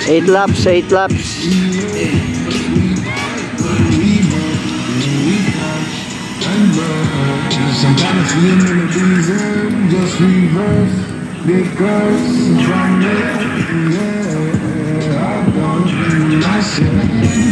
Eight laps, 8 laps. Sometimes we melodies and just reverse because from there, yeah, I don't do myself.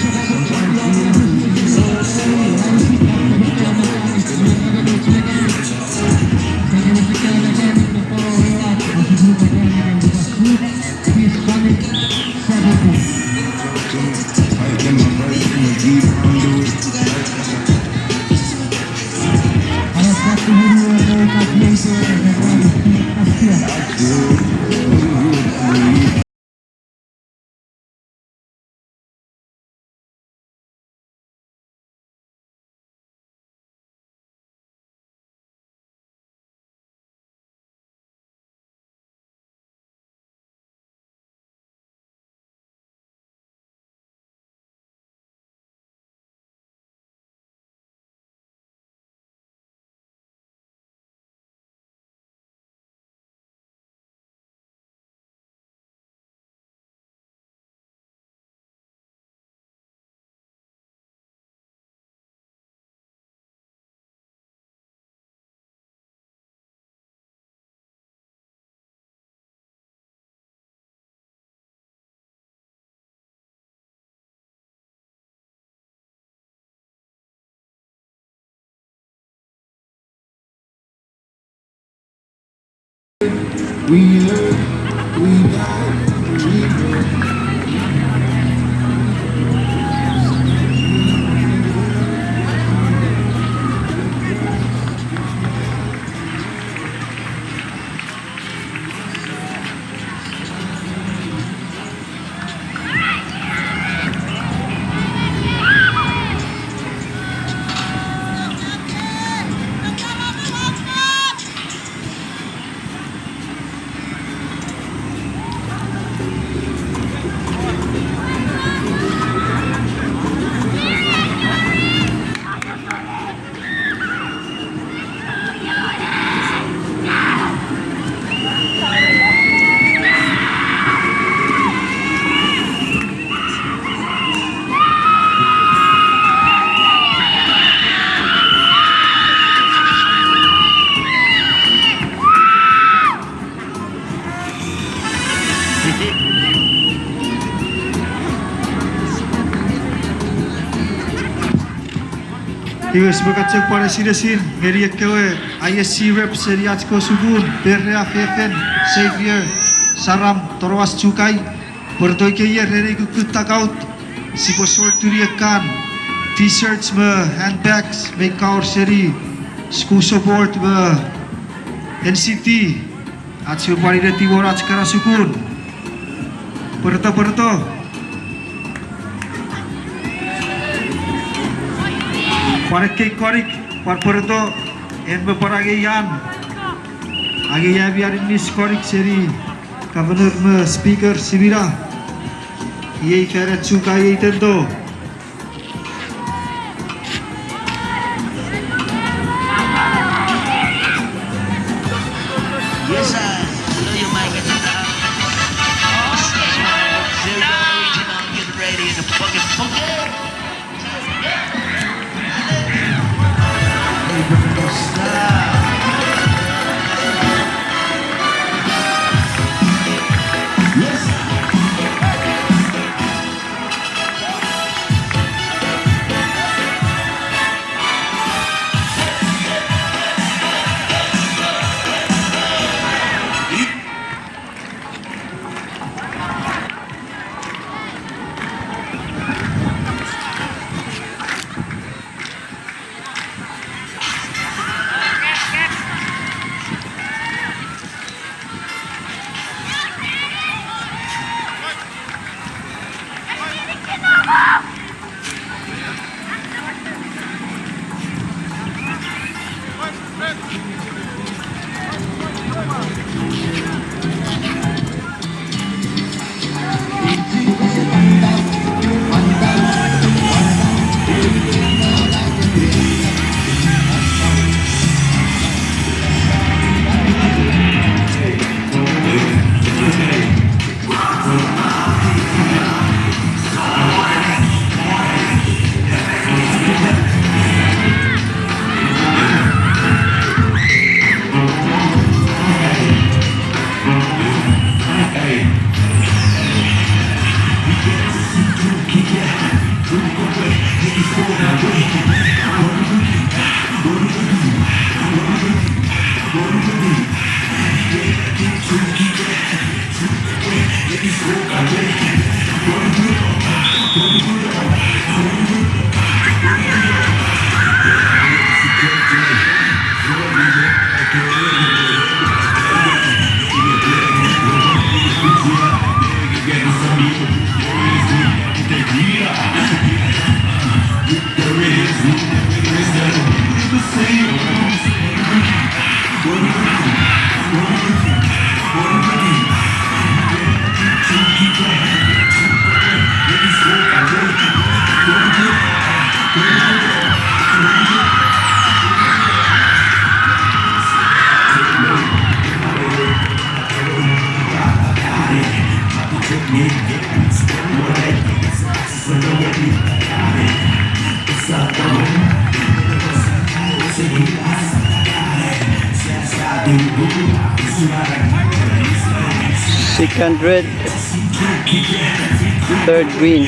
We live, we die, we live. Iwes berkacang pada sidasin Ngeri kewe ISC rep seriat ko sugun Berrea fefen Xavier Saram Torwas Cukai Bertoi ke yer Rere kukut takaut Sipo short turiakan T-shirts me handbags me kaur seri School support me NCT At siyo pari de tiborat sekara sukun Perto Parekkei korik parperto en beparagayan agaya biar ini korik seri governor me speaker sibira ye kara chuka ye tendo Yes, blow your mic at the top. Original, get ready in the fucking funky. Second red, third green.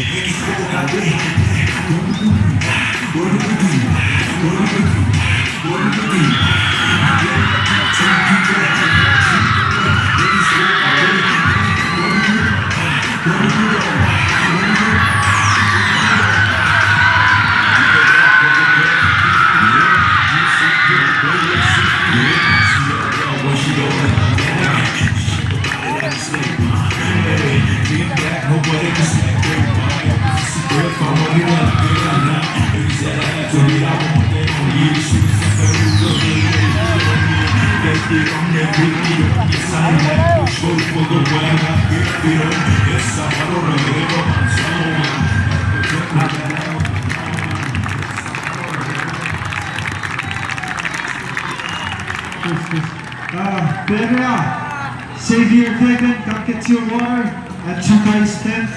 Pedra, Xavier Fagan, come get your water at Chukai's tent.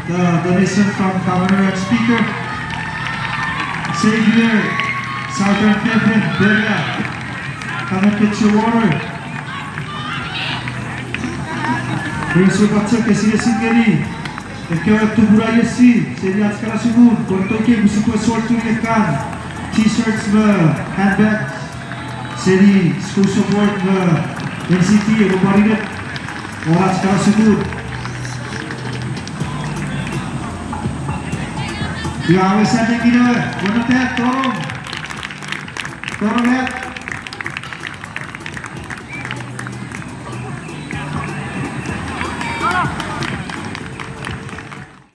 The donation from Governor and Speaker. Xavier, Southern Fagan, Pedra, come and get your water. Here's your bacha que sigue sin geri. Es que ahora tu buraya si, sería askara sugun, por todo que musico es suelto y lekan. T-shirts, handbags. Seri school support NCT Rumarinet orang sekarang sebut ya awesan yang kita tolong lihat